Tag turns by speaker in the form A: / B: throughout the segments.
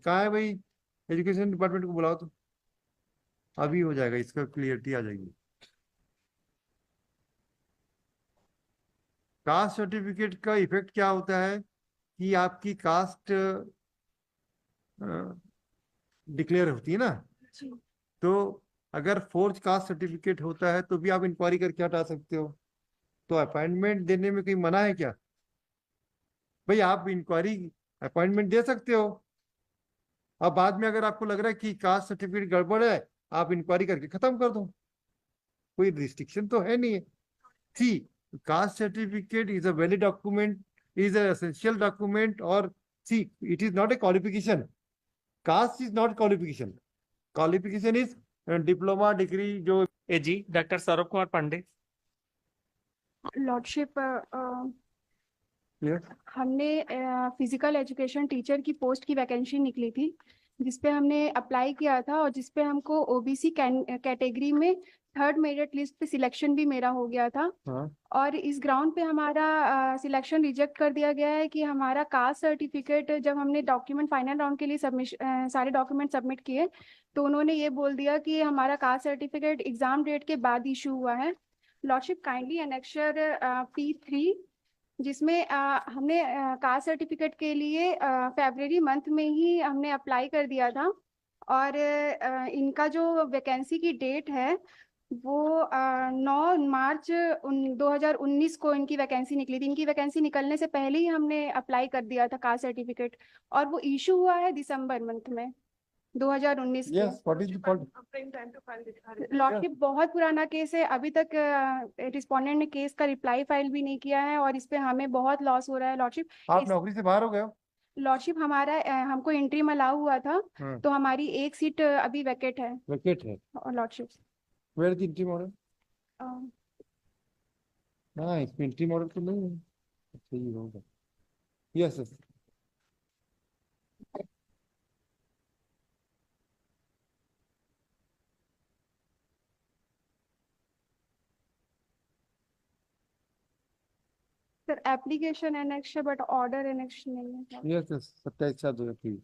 A: कहाँ है भाई? एजुकेशन डिपार्टमेंट को बुलाओ तो अभी हो जाएगा, इसका क्लियरिटी आ जाएगी। कास्ट सर्टिफिकेट का इफेक्ट क्या होता है कि आपकी कास्ट डिक्लेयर होती है ना, तो अगर फोर्ज कास्ट सर्टिफिकेट होता है तो भी आप इंक्वायरी करके हटा सकते हो। तो अपॉइंटमेंट देने में कोई मना है क्या? भाई आप इंक्वायरी अपॉइंटमेंट दे सकते हो। अब बाद में अगर आपको लग रहा है कि कास्ट सर्टिफिकेट गड़बड़ है, आप इंक्वायरी करके खत्म कर दो, कोई रिस्ट्रिक्शन तो है नहीं है। See, caste certificate is a valid document, is a essential document, और see, it is not a qualification. Caste is not qualification, qualification is diploma degree जो।
B: ए जी, doctor Saurabh Kumar Pandey.
C: Lordship,
A: Yes.
C: हमने फिजिकल एजुकेशन टीचर की post की vacancy निकली थी, जिसपे हमने अप्लाई किया था और जिसपे हमको ओबीसी कैटेगरी में थर्ड मेरिट लिस्ट पे सिलेक्शन भी मेरा हो गया था।
A: हाँ।
C: और इस ग्राउंड पे हमारा सिलेक्शन रिजेक्ट कर दिया गया है कि हमारा कास्ट सर्टिफिकेट, जब हमने डॉक्यूमेंट फाइनल राउंड के लिए सारे डॉक्यूमेंट सबमिट किए, तो उन्होंने ये बोल दिया कि हमारा कास्ट सर्टिफिकेट एग्जाम डेट के बाद इशू हुआ है। लॉर्डशिप, काइंडली एनेक्चर P3, जिसमें हमने कास्ट सर्टिफिकेट के लिए फरवरी मंथ में ही हमने अप्लाई कर दिया था। और इनका जो वैकेंसी की डेट है वो 9 मार्च 2019 को इनकी वैकेंसी निकली थी। इनकी वैकेंसी निकलने से पहले ही हमने अप्लाई कर दिया था कास्ट सर्टिफिकेट, और वो इशू हुआ है दिसंबर मंथ में 2019 के।
A: Yes, what is the fault?
C: Lordship, बहुत पुराना केस है, अभी तक रिस्पोंडेंट ने केस का रिप्लाई फाइल भी नहीं किया है, और इस पे हमें बहुत लॉस हो रहा है लॉर्डशिप।
A: आप नौकरी से बाहर हो गए हो?
C: लॉर्डशिप, हमारा हमको इंट्रीम अलाउ हुआ था, तो हमारी एक सीट अभी वैकेट है।
A: वैकेट है?
C: Lordship,
A: where the entry model? हाँ, इसमें इंट्री मॉडल तो नहीं है। अच्छा, ये होगा। Yes yes.
C: Sir application annex है बट ऑर्डर एनेक्स नहीं है।
A: Yes yes, 27/7 please.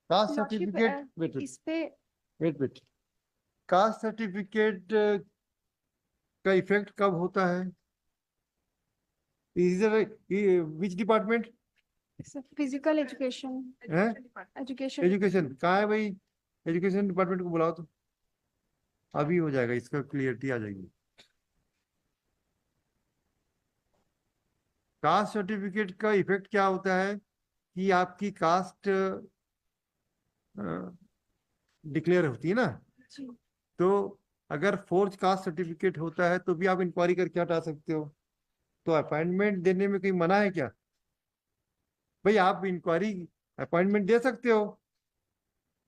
A: Caste
C: lordship,
A: certificate, wait
C: इस पे
A: वेट वेट, कास्ट सर्टिफिकेट का इफेक्ट कब होता है? विच डिपार्टमेंट
C: फिजिकल एजुकेशन,
A: है?
C: एजुकेशन।
A: एजुकेशन कहाँ है भाई? एजुकेशन डिपार्टमेंट को बुलाओ तो अभी हो जाएगा, इसका क्लियरिटी आ जाएगी। कास्ट सर्टिफिकेट का इफेक्ट क्या होता है कि आपकी कास्ट डिक्लेयर होती है ना, तो अगर फोर्ज कास्ट सर्टिफिकेट होता है तो भी आप इंक्वायरी करके हटा सकते हो। तो अपॉइंटमेंट देने में कोई मना है क्या? भाई आप इंक्वायरी अपॉइंटमेंट दे सकते हो।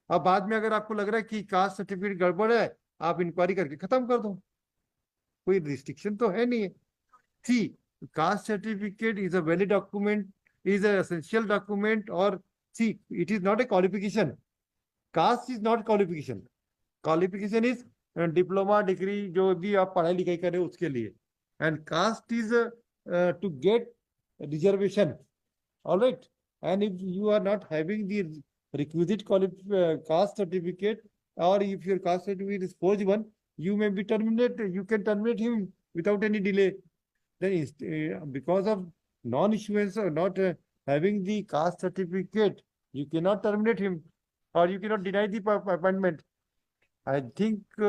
A: अब बाद में अगर आपको लग रहा है कि कास्ट सर्टिफिकेट गड़बड़ है, आप इंक्वायरी करके खत्म कर दो, कोई रिस्ट्रिक्शन तो है नहीं है। See, caste certificate is a valid document, is a essential document, और see, it is not a qualification. Caste is not qualification, qualification is diploma degree जो भी आप पढ़ाई लिखाई कर रहे हो उसके लिए, and caste is to get reservation. All right. And if you are not having the requisite caste certificate, or if your caste certificate is forged one, you may be terminated. You can terminate him without any delay. Then, because of non-issuance or not having the caste certificate, you cannot terminate him, or you cannot deny the appointment. I think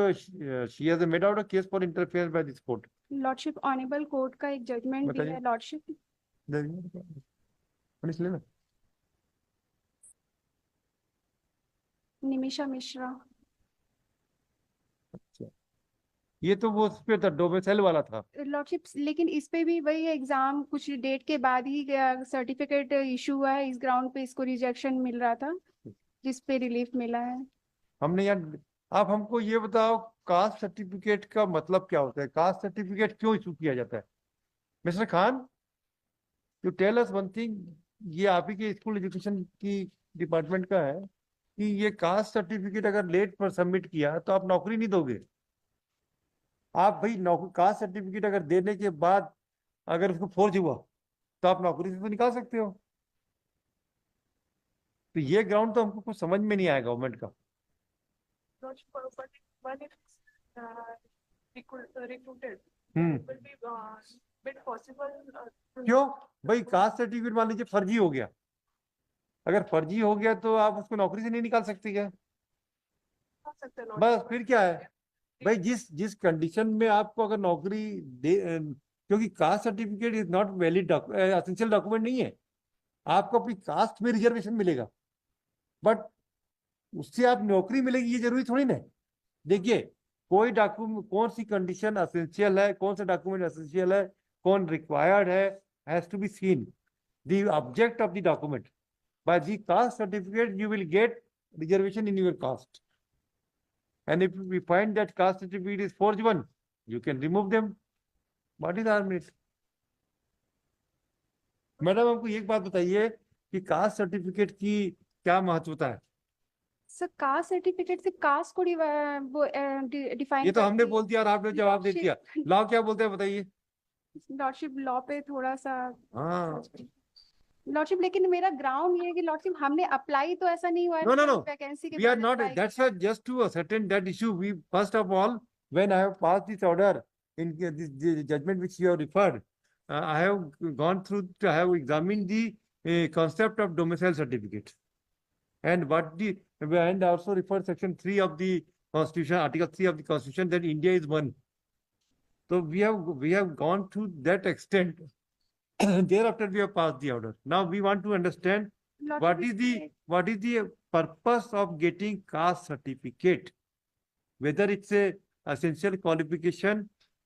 A: she has made out a case for interference by this court.
C: Lordship, honourable court का एक judgement भी है lordship. Nimisha Mishra.
A: अच्छा, ये तो वो उस पे था, डोमिसाइल वाला था।
C: लॉर्डशिप, लेकिन इस पे भी वही एग्जाम कुछ डेट के बाद ही सर्टिफिकेट इशू हुआ है, इस ग्राउंड पे इसको रिजेक्शन मिल रहा था, जिस पे रिलीफ मिला है।
A: हमने यार, आप हमको ये बताओ, कास्ट सर्टिफिकेट का मतलब क्या होता है? कास्ट सर्टिफिकेट क्यों इशू किया जाता है? Mister Khan, you tell us one thing. ये आप ही के स्कूल एजुकेशन की डिपार्टमेंट का है कि ये कास्ट सर्टिफिकेट अगर लेट पर सबमिट किया तो आप नौकरी नहीं दोगे। आप भाई नौकरी कास्ट सर्टिफिकेट अगर देने के बाद अगर उसको फोर्ज हुआ तो आप नौकरी से तो निकाल सकते हो। तो ये ग्राउंड तो हमको कुछ समझ में नहीं आया गवर्नमेंट का। क्यों भाई, कास्ट सर्टिफिकेट मान लीजिए फर्जी हो गया, अगर फर्जी हो गया तो आप उसको नौकरी से नहीं निकाल सकते क्या? बस फिर क्या है भाई, जिस जिस कंडीशन में आपको अगर नौकरी दे क्योंकि cast certificate is not valid essential document नहीं है, आपको अपनी कास्ट में रिजर्वेशन मिलेगा, बट उससे आप नौकरी मिलेगी ये जरूरी थोड़ी ना है। देखिए, कोई डॉक्यूमेंट कौन सी कंडीशन एसेंशियल है, कौन सा डॉक्यूमेंट एसेंशियल है, कौन required has to be seen the object of the document. By the caste certificate you will get reservation in your caste, and if we find that caste certificate is forged one, you can remove them. What is our merit? Madam हमको एक बात बताइए कि caste certificate की क्या महत्वता है?
C: Sir caste certificate से कास्ट को डिफाइन
A: ये तो हमने बोल दिया और आपने जवाब दे दिया। लॉ क्या बोलते हैं बताइए?
C: लॉर्डशिप लॉ पे थोड़ा सा
A: हाँ,
C: लॉर्डशिप, लेकिन मेरा ग्राउंड ये है कि लॉर्डशिप हमने अप्लाई तो ऐसा नहीं हुआ है
A: no, no, no.
C: वैकेंसी के
A: We are
C: बाद
A: not.
C: apply
A: That's
C: किया।
A: why just to ascertain that issue, we first of all, when I have passed this order in this judgment which you have referred, I have gone through. I have examined the concept of domicile certificate and what the and also referred section 3 of the Constitution, Article 3 of the Constitution, that India is one. So we have gone to that extent. Thereafter, we have passed the order. Now we want to understand what is the purpose of getting caste certificate, whether it's a essential qualification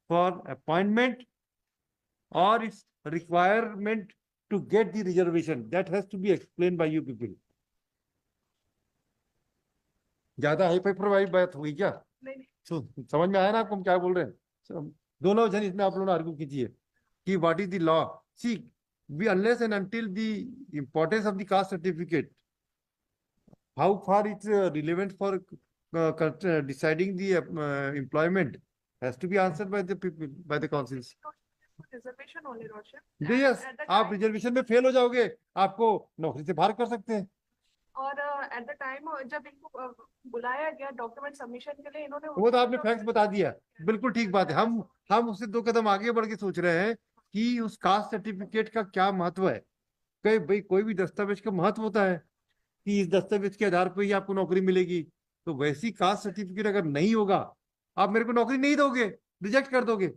A: for appointment or it's requirement to get the reservation. That has to be explained by you people. ज्यादा hi fi provide बात हुई क्या? समझ में आया ना आपको हम क्या बोल रहे हैं? दोनों जन इसमें आप लोग आर्ग्यू कीजिए कि what is the law. See, we unless and until the importance of the caste certificate, how far it's relevant for deciding the employment has to be answered by the people, by the councils.
D: Reservation only lordship,
A: Yes, आप reservation में fail हो जाओगे, आपको नौकरी से बाहर कर सकते हैं।
D: और एट द टाइम जब इनको बुलाया गया डॉक्यूमेंट सबमिशन के लिए, इन्होंने
A: वो तो आपने फैक्ट बता दिया, बिल्कुल ठीक बात है। हम उससे 2 कदम आगे बढ़ के सोच रहे हैं कि उस कास्ट सर्टिफिकेट का क्या महत्व है। कई भाई कोई भी दस्तावेज का महत्व होता है कि इस दस्तावेज के आधार पर ही आपको नौकरी मिलेगी। तो वैसी कास्ट सर्टिफिकेट अगर नहीं होगा, आप मेरे को नौकरी नहीं दोगे, रिजेक्ट कर दोगे,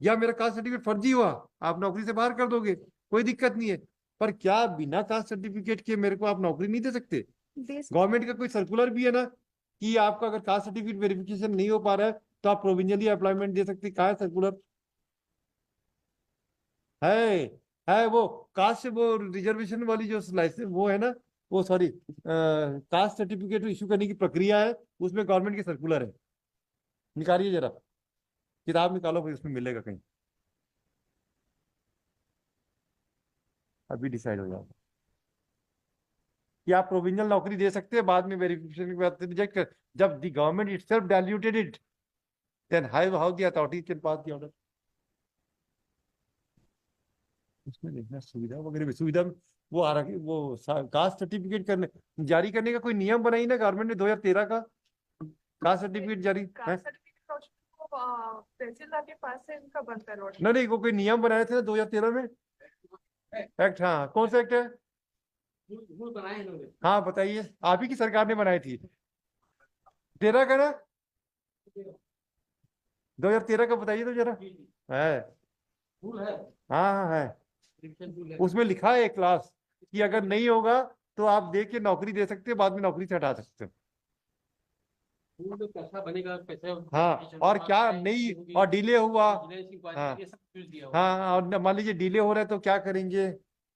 A: या मेरा कास्ट सर्टिफिकेट फर्जी हुआ, आप नौकरी से बाहर कर दोगे, कोई दिक्कत नहीं है। पर क्या बिना कास्ट सर्टिफिकेट के मेरे को आप नौकरी नहीं दे सकते? गवर्नमेंट का कोई सर्कुलर भी है ना कि आपका अगर कास्ट सर्टिफिकेट वेरिफिकेशन नहीं हो पा रहा है तो आप प्रोविजनली एम्प्लॉयमेंट दे सकते। कहाँ है सर्कुलर? है वो कास्ट, वो रिजर्वेशन वाली जो लाइसेंस वो है ना, वो सॉरी कास्ट सर्टिफिकेट इशू करने की प्रक्रिया है, उसमें गवर्नमेंट की सर्कुलर है। निकालिए जरा, किताब निकालो, फिर उसमें मिलेगा कहीं, अभी डिसाइड हो जाएगा कि आप प्रोविजनल नौकरी दे सकते हैं, बाद में वेरिफिकेशन के बाद रिजेक्ट कर। जब the government itself diluted it, then how the authority can pass the order. उसमें देखना सुविधा वगैरह में, सुविधा में वो आ रहा, वो कास्ट सर्टिफिकेट करने जारी करने का कोई नियम बनाई ना गवर्नमेंट ने 2013 का कास्ट सर्टिफिकेट जारी है?
D: तहसीलदार के पास से इनका बनता है लॉर्डशिप।
A: नहीं, वो कोई नियम बनाए थे ना 2013 में एक्ट। हाँ, कौन सा एक्ट है?
B: बनाए इन्होंने।
A: हाँ बताइए, आप ही की सरकार ने बनाई थी 13 का ना, 2013 का बताइए तो जरा। है, हाँ हाँ है, उसमें लिखा है एक क्लास कि अगर नहीं होगा तो आप दे के नौकरी दे सकते हो, बाद में नौकरी से हटा सकते हो।
B: तो कैसा बनेगा, कैसे?
A: हाँ, और क्या नहीं, और डिले हुआ, हाँ हाँ, और मान लीजिए डिले हो रहा है तो क्या करेंगे?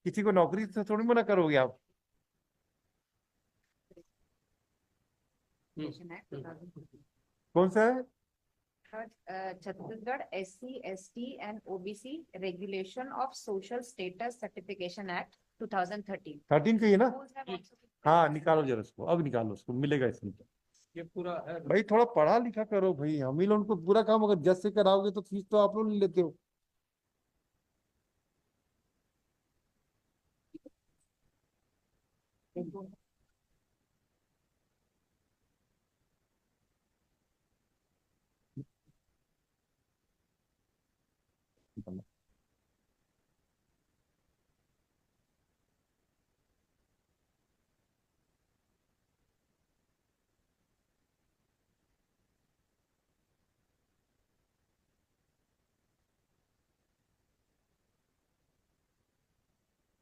A: किसी को नौकरी से थोड़ी मना करोगे आप। कौन सा है?
E: Chhattisgarh SC, ST and OBC Regulation of Social Status Certification Act 2013.
A: 13 का ही है ना?
E: Schools have also been-
A: हाँ, निकालो जरा उसको, अब निकालो उसको, मिलेगा इसमें।
B: ये पूरा है।
A: भाई थोड़ा पढ़ा लिखा करो भाई, हम ही लोग को पूरा काम अगर जज से कराओगे तो फीस तो आप लोग नहीं लेते हो।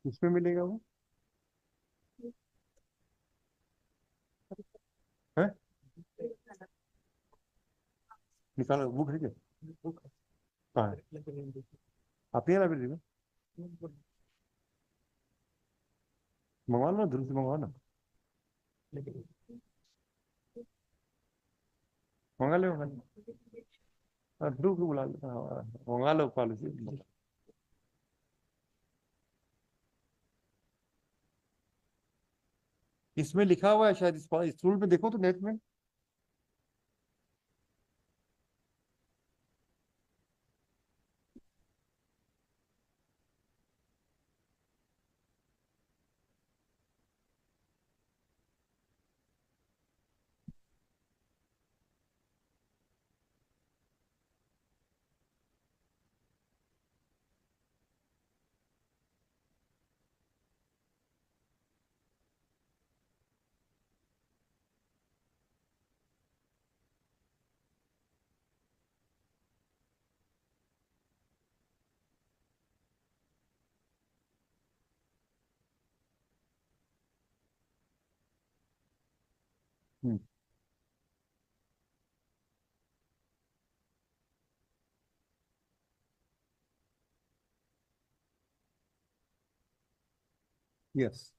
A: किसमें मिलेगा वो? है, निकालो बुक है क्या? कहाँ है? आप ही लाइब्रेरी में मंगवा लो, ध्रुव से मंगवा लो, मंगा लो मंगा लो। ध्रुव को बुला लो, हाँ, मंगा लो पॉलिसी। इसमें लिखा हुआ है शायद, इस रूल में देखो तो नेट में। यस।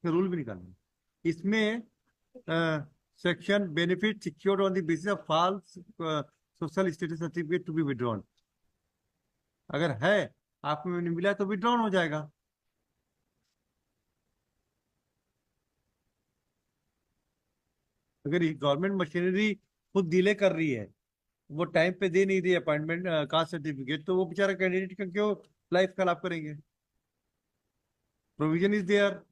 A: रूल भी निकालना इसमें। Section benefit secured on the basis of false social status certificate to be withdrawn, अगर है आपको नहीं मिला तो विड्रॉन हो जाएगा। अगर गवर्नमेंट मशीनरी खुद डिले कर रही है, वो टाइम पे दे नहीं रही अपॉइंटमेंट कास्ट सर्टिफिकेट, तो वो बेचारा कैंडिडेट का क्यों लाइफ खराब करेंगे? प्रोविजन इज देयर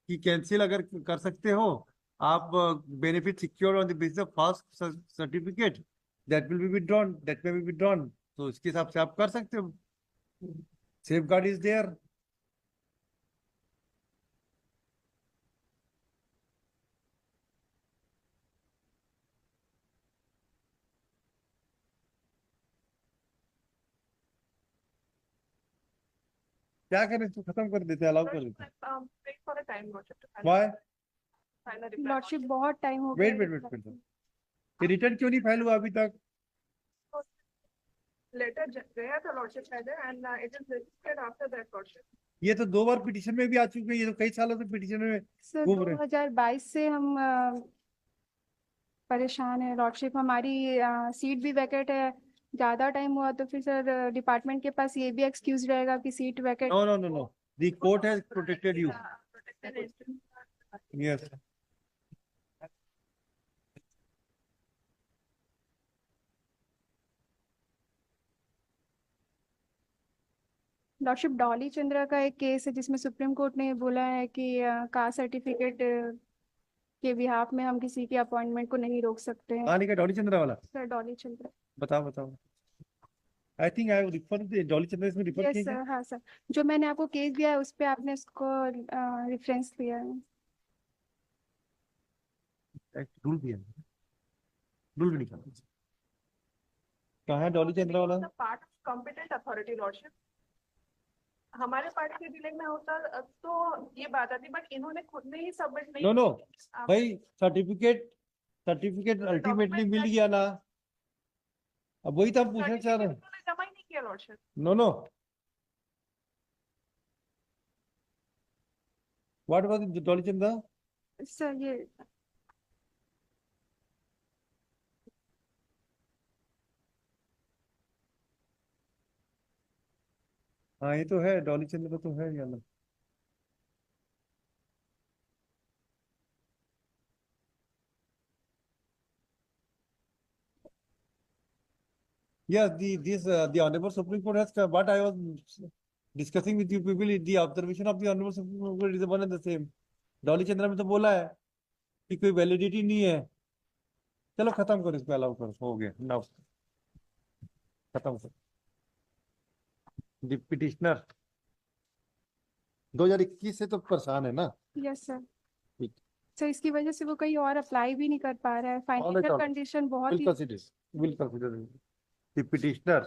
A: कि कैंसिल अगर कर सकते हो आप, benefit secure on the basis of फास्ट certificate that will be withdrawn, that may be withdrawn, तो इसके हिसाब से आप कर सकते हो। Safeguard is there. क्या करें, इसको खत्म कर देते, अलाउ कर देते।
D: Wait for a time, Lordship, to
A: why?
D: find a reply.
C: Lordship बहुत टाइम हो
A: वेट
C: गया
A: वेट वेट वेट, ये रिटर्न क्यों नहीं फाइल हुआ अभी तक?
D: Letter गया था Lordship पहले and it is registered after that, Lordship.
A: ये तो 2 बार पिटीशन में भी आ चुके हैं, ये तो कई सालों से पिटीशन में
C: सर
A: घूम रहे हैं।
C: 2022 से हम परेशान है लॉर्डशिप, हमारी सीट भी वैकेट है, ज्यादा टाइम हुआ तो फिर सर डिपार्टमेंट के पास ये भी एक्सक्यूज रहेगा कि seat vacant.
A: No no no no, the court has protected you.
D: Protected agent.
A: Yes.
C: Lordship Dolly Chandra का एक केस है जिसमें सुप्रीम कोर्ट ने बोला है कि कास्ट सर्टिफिकेट के बिहाफ में हम किसी की अपॉइंटमेंट को नहीं रोक सकते हैं।
A: कहानी का डॉली चंद्रा वाला?
C: सर डॉली चंद्रा।
A: बताओ बताओ। I think I refer Dolly Chandra, इसमें रिफर
C: यस
A: किया
C: सर, हाँ सर, जो मैंने आपको केस दिया है उस पे आपने उसको रेफरेंस दिया है।
A: रूल दिया है। रूल भी निकालना चाहिए। कहाँ है डॉली चंद्रा वाला?
D: Part of competent authority lordship, हमारे पार्ट के डीलिंग में होता तो ये बात आती, बट इन्होंने खुद ने ही सबमिट नहीं
A: नो नो
D: आप-
A: भाई, सर्टिफिकेट अल्टीमेटली मिल गया ना, अब वही तो हम पूछना चाह रहे हैं।
D: इन्होंने जमा ही नहीं किया lordship.
A: No no, what was Dolly Chandra?
C: Sir ये
A: हाँ ये तो है, डॉली चंद्रा तो है या ना? Yes, the Honorable Supreme Court has what I was discussing with you people. The observation of the Honorable Supreme Court is one and the same. Dolly Chandra में तो बोला है कि कोई वैलिडिटी नहीं है। चलो खत्म करो, इसको अलाउ करो, हो गया नाउ, खत्म करो। द पिटिशनर 2021 से तो परेशान है ना।
C: Yes sir.
A: ठीक।
C: सर इसकी वजह से वो कहीं और अप्लाई भी नहीं कर पा रहा है, फाइनेंशियल
A: all right.
C: कंडीशन बहुत
A: We'll
C: he
A: consider. We'll consider. The petitioner